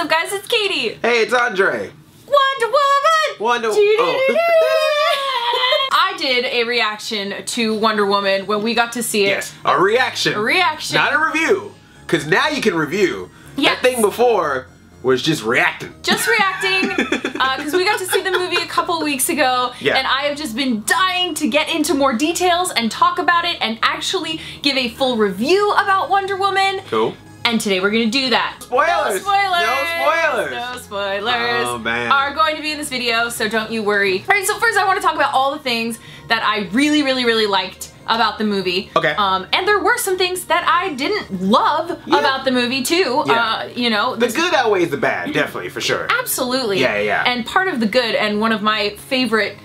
up, guys? It's Katie. Hey, it's Andre. Wonder Woman! I did a reaction to Wonder Woman when we got to see it. Yes, a reaction. A reaction. Not a review. Because now you can review. Yes. That thing before was just reacting. Just reacting, because we got to see the movie a couple weeks ago, and I have just been dying to get into more details and talk about it and actually give a full review about Wonder Woman. Cool. And today we're going to do that. Spoilers! No spoilers! No spoilers! No spoilers! Oh, man. Are going to be in this video, so don't you worry. Alright, so first I want to talk about all the things that I really liked about the movie. Okay. And there were some things that I didn't love about the movie too. Yeah. You know, the good outweighs the bad, definitely, for sure. Absolutely. Yeah. And part of the good, and one of my favorite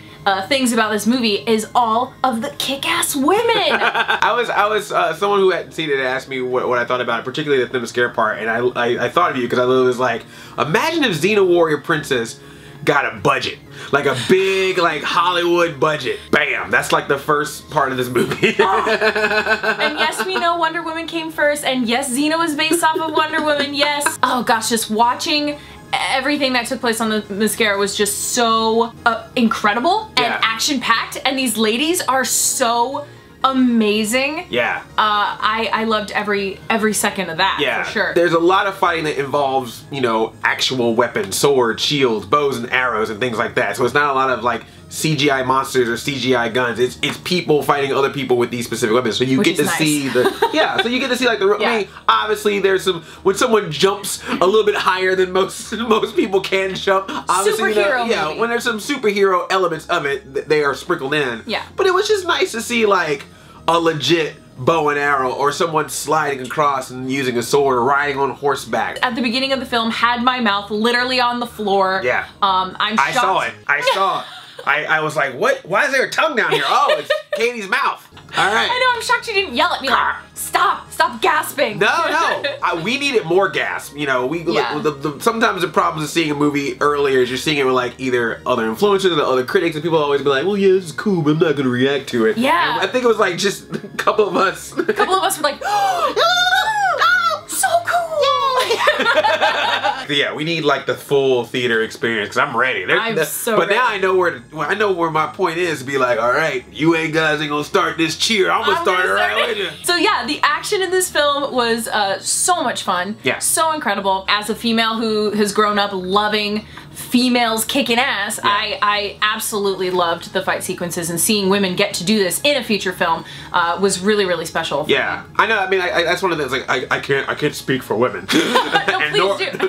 things about this movie, is all of the kick-ass women. I was someone who hadn't seen it asked me what I thought about it, particularly the Themyscira part, and I thought of you because I was like, imagine if Xena Warrior Princess got a budget. Like a big, like, Hollywood budget. Bam! That's like the first part of this movie. And yes, we know Wonder Woman came first, and yes, Xena was based off of Wonder Woman, yes. Oh gosh, just watching everything that took place on the Themyscira was just so incredible and action-packed, and these ladies are so amazing. Yeah. I loved every second of that, for sure. There's a lot of fighting that involves, you know, actual weapons, swords, shields, bows and arrows and things like that. So it's not a lot of like CGI monsters or CGI guns. It's people fighting other people with these specific weapons. So you get to see the so you get to see like the I mean, obviously there's some when someone jumps a little bit higher than most people can jump. Obviously, superhero movie. When there's some superhero elements of it, they are sprinkled in. Yeah. But it was just nice to see like a legit bow and arrow, or someone sliding across and using a sword, or riding on horseback. At the beginning of the film, had my mouth literally on the floor. Yeah. I'm shocked. I saw it. I saw it. I was like, what? Why is there a tongue down here? Oh, it's Katie's mouth. All right. I know, I'm shocked you didn't yell at me like, stop gasping. No. We needed more gasp. You know, sometimes the problem of seeing a movie earlier is you're seeing it with like either other influencers or other critics, and people always be like, well, yeah, this is cool, but I'm not going to react to it. Yeah. And I think it was like just a couple of us. A couple of us were like, oh, so cool. Yeah, we need like the full theater experience because I'm ready. I'm so ready. Now I know where my point is. To be like, all right, you guys ain't gonna start this cheer. I'm gonna start it right with you. So yeah, the action in this film was so much fun. Yeah. So incredible. As a female who has grown up loving females kicking ass, I absolutely loved the fight sequences, and seeing women get to do this in a feature film was really special for me. I know. I mean, that's one of those, like, I can't speak for women. No, please do.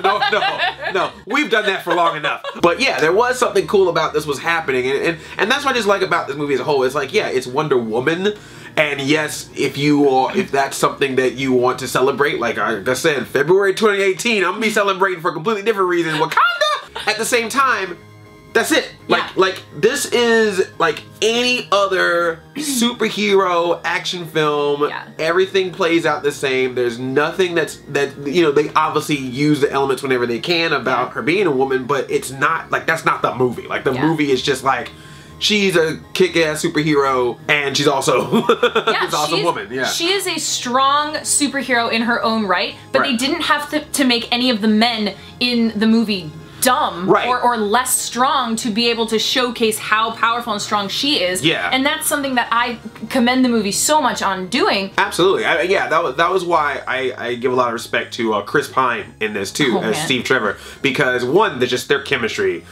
No, we've done that for long enough. But yeah, there was something cool about this was happening, and that's what I just like about this movie as a whole. It's like, yeah, it's Wonder Woman. And yes, if that's something that you want to celebrate, like I said, February 2018, I'm gonna be celebrating for a completely different reason. Wakanda! At the same time, that's it. Like this is like any other superhero action film. Yeah. Everything plays out the same. There's nothing that you know, they obviously use the elements whenever they can about her being a woman, but it's not like, that's not the movie. Like the movie is just like, she's a kick-ass superhero, and she's also an awesome woman. Yeah, she is a strong superhero in her own right, but they didn't have to make any of the men in the movie dumb or less strong to be able to showcase how powerful and strong she is. Yeah. And that's something that I commend the movie so much on doing. Absolutely. Yeah, that was why I give a lot of respect to Chris Pine in this too, as Steve Trevor, because one, their chemistry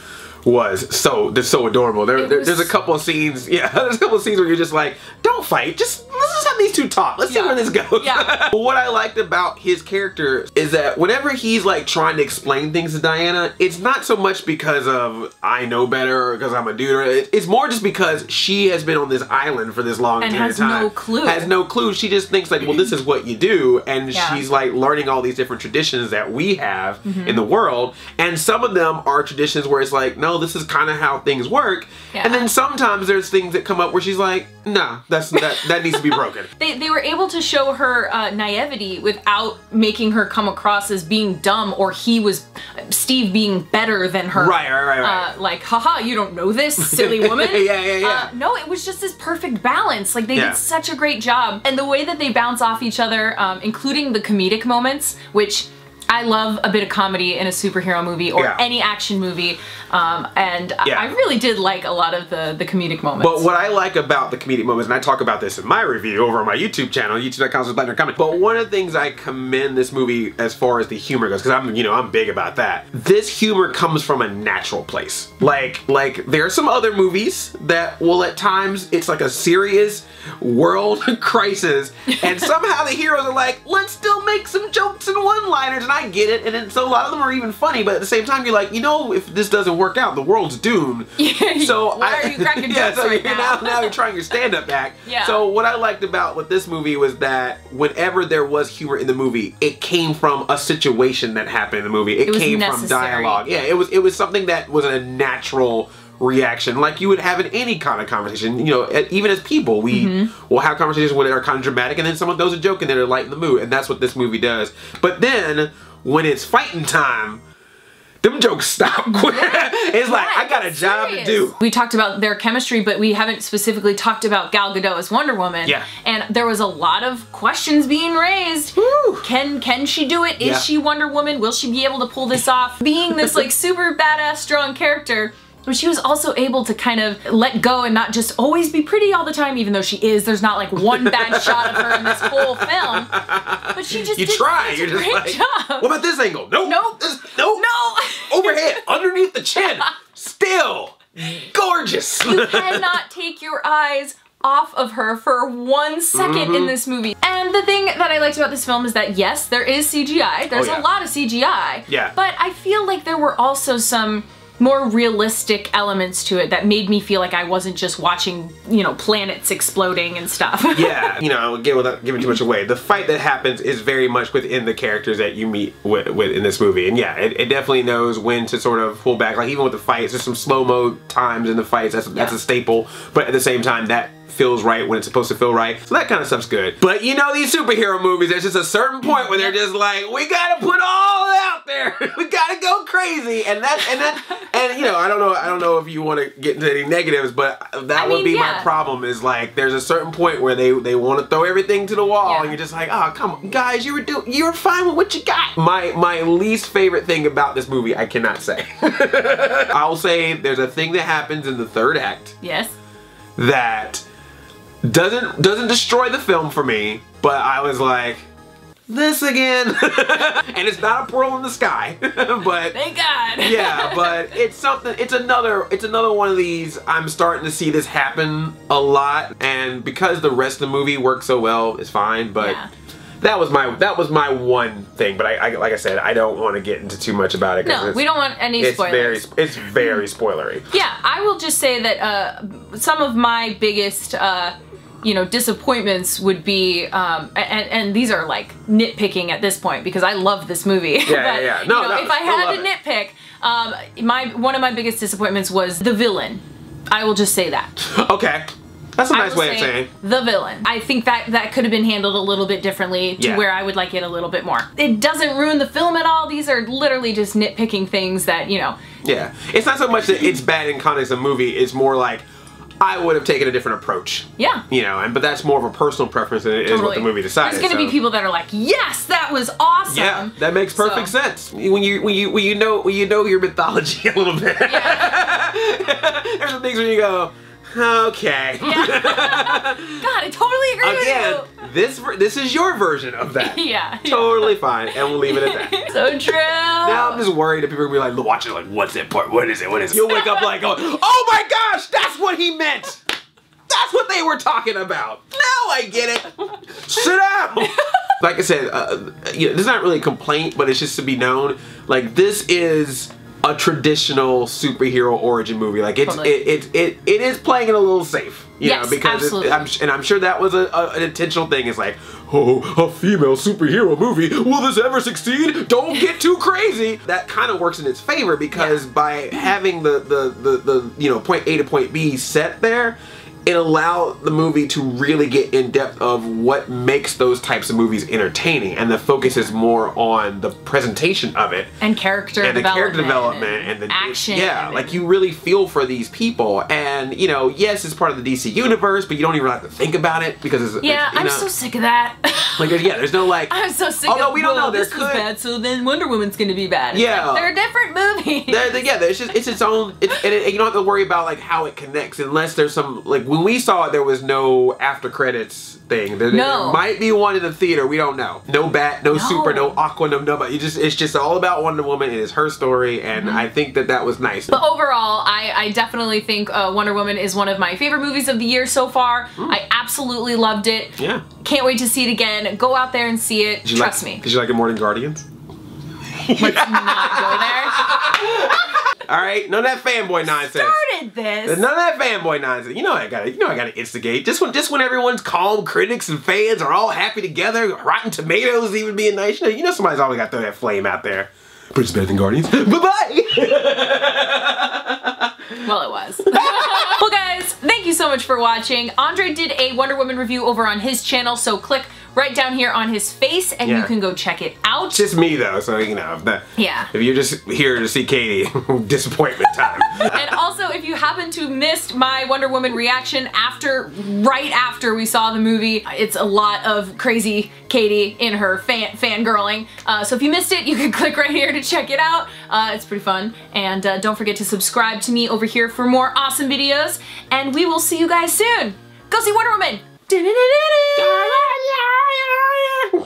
was so adorable. There's a couple of scenes, there's a couple of scenes where you're just like, don't fight, let's just have these two talk. Let's see where this goes. Yeah. What I liked about his character is that whenever he's like trying to explain things to Diana, it's not so much because of I know better or because I'm a dude. It's more just because she has been on this island for this long period of time. And has no clue. Has no clue. She just thinks like, well, this is what you do, and she's like learning all these different traditions that we have in the world, and some of them are traditions where it's like, no, this is kind of how things work. And then sometimes there's things that come up where she's like, nah, that needs to be broken. They were able to show her naivety without making her come across as being dumb, or Steve being better than her. Right. Like, haha, you don't know this, silly woman. Yeah. No, it was just this perfect balance. Like, they did such a great job. And the way that they bounce off each other, including the comedic moments, which I love a bit of comedy in a superhero movie or any action movie, and I really did like a lot of the comedic moments. But what I like about the comedic moments, and I talk about this in my review over on my YouTube channel, youtube.com/Blacknerd, but one of the things I commend this movie as far as the humor goes, because I'm big about that. This humor comes from a natural place. Like there are some other movies that will at times, it's like a serious world crisis, and somehow the heroes are like, let's still make some jokes and one-liners, and I get it, and then, so a lot of them are even funny, but at the same time you're like, you know, if this doesn't work out, the world's doomed. So why are you cracking jokes right now you're trying your stand-up act. Yeah. So what I liked about with this movie was that whenever there was humor in the movie, it came from a situation that happened in the movie. It came from dialogue. Yeah, it was something that was a natural reaction, like you would have in any kind of conversation. You know, even as people, we will have conversations when they are kind of dramatic, and then someone throws a joke and they're lighten the mood, and that's what this movie does. But then, when it's fighting time, them jokes stop quick. It's like, I got a job to do. We talked about their chemistry, but we haven't specifically talked about Gal Gadot as Wonder Woman. Yeah. And there was a lot of questions being raised. Woo. Can she do it? Is she Wonder Woman? Will she be able to pull this off? Being this like super badass, strong character, but she was also able to kind of let go and not just always be pretty all the time, even though she is. There's not like one bad shot of her in this whole film. But she just did such a great job. What about this angle? Nope. Nope. Nope. No. Overhead, underneath the chin. Still gorgeous. You cannot take your eyes off of her for 1 second in this movie. And the thing that I liked about this film is that yes, there is CGI. There's a lot of CGI. Yeah. But I feel like there were also some more realistic elements to it that made me feel like I wasn't just watching, you know, planets exploding and stuff. Yeah, you know, again, without giving too much away, the fight that happens is very much within the characters that you meet with in this movie. And yeah, it definitely knows when to sort of pull back. Like even with the fights, there's some slow-mo times in the fights. That's a staple. But at the same time, that feels right when it's supposed to feel right. So that kind of stuff's good. But you know, these superhero movies, there's just a certain point where they're just like, we gotta put all out there. We gotta go crazy. And you know, I don't know if you want to get into any negatives, but that would be my problem, is like there's a certain point where they want to throw everything to the wall and you're just like, oh come on guys, you were fine with what you got. My least favorite thing about this movie, I cannot say. I'll say there's a thing that happens in the third act. Yes. That doesn't destroy the film for me, but I was like, this again. And it's not a pearl in the sky, but thank God. Yeah, but it's something, it's another one of these, I'm starting to see this happen a lot, and because the rest of the movie works so well, it's fine, but that was my one thing. But I like I said, I don't want to get into too much about it. No, we don't want any spoilers. It's very spoilery. Yeah, I will just say that some of my biggest you know, disappointments would be, and these are like nitpicking at this point because I love this movie. Yeah, No, you know, if I had to nitpick, one of my biggest disappointments was the villain. I will just say that. Okay. That's a nice way of saying. The villain. I think that could have been handled a little bit differently to where I would like it a little bit more. It doesn't ruin the film at all. These are literally just nitpicking things that, you know. Yeah. It's not so much that it's bad in context of the movie, it's more like, I would have taken a different approach. Yeah. You know, but that's more of a personal preference than it is what the movie decided. There's gonna be people that are like, yes, that was awesome. Yeah, that makes perfect sense. When you know your mythology a little bit. Yeah. There's some things where you go, okay. Yeah. God, I totally agree with you. This is your version of that. Yeah. Totally fine, and we'll leave it at that. So true. Now I'm just worried that people are gonna be like, watching like, what's that part? What is it? What is it? You'll wake up like going, oh my gosh, that's what he meant. That's what they were talking about. Now I get it. Sit down. Like I said, you know, this is not really a complaint, but it's just to be known. Like, this is a traditional superhero origin movie. Like it is playing it a little safe, you know, because I'm sure that was an intentional thing. It's like, oh, a female superhero movie, will this ever succeed? Don't get too crazy. That kind of works in its favor because by having the you know, point A to point B set there, it allowed the movie to really get in depth of what makes those types of movies entertaining, and the focus is more on the presentation of it and character development and the action. Yeah, like you really feel for these people, and you know, yes, it's part of the DC universe, but you don't even have to think about it because it's I'm so sick of that. Like there's no like. I'm so sick. Although we don't know, this was bad, so then Wonder Woman's gonna be bad. It's yeah, like, they're different movies. It's its own. And you don't have to worry about like how it connects unless there's some like when we saw it, there was no after credits thing. There might be one in the theater. We don't know. No Bat, no Super, no Aqua, no nobody. It's just all about Wonder Woman. It is her story, and I think that was nice. But overall, I definitely think Wonder Woman is one of my favorite movies of the year so far. I absolutely loved it. Yeah. Can't wait to see it again. Go out there and see it. Trust me. Did you like it more than Guardians? Let's not go there. All right, none of that fanboy nonsense. Started this. None of that fanboy nonsense. You know I gotta instigate. Just when everyone's calm, critics and fans are all happy together. Rotten Tomatoes even being nice. You know somebody's always got to throw that flame out there. But it's better than Guardians. Bye-bye! Well, it was. Well, guys, thank you so much for watching. Andre did a Wonder Woman review over on his channel, so click right down here on his face and you can go check it out. Just me, though, so, you know, if you're just here to see Katie, disappointment time. And also, if you happen to missed my Wonder Woman reaction right after we saw the movie, it's a lot of crazy Katie in her fangirling. So if you missed it, you can click right here to check it out. It's pretty fun. And don't forget to subscribe to me over here for more awesome videos. And we will see you guys soon. Go see Wonder Woman!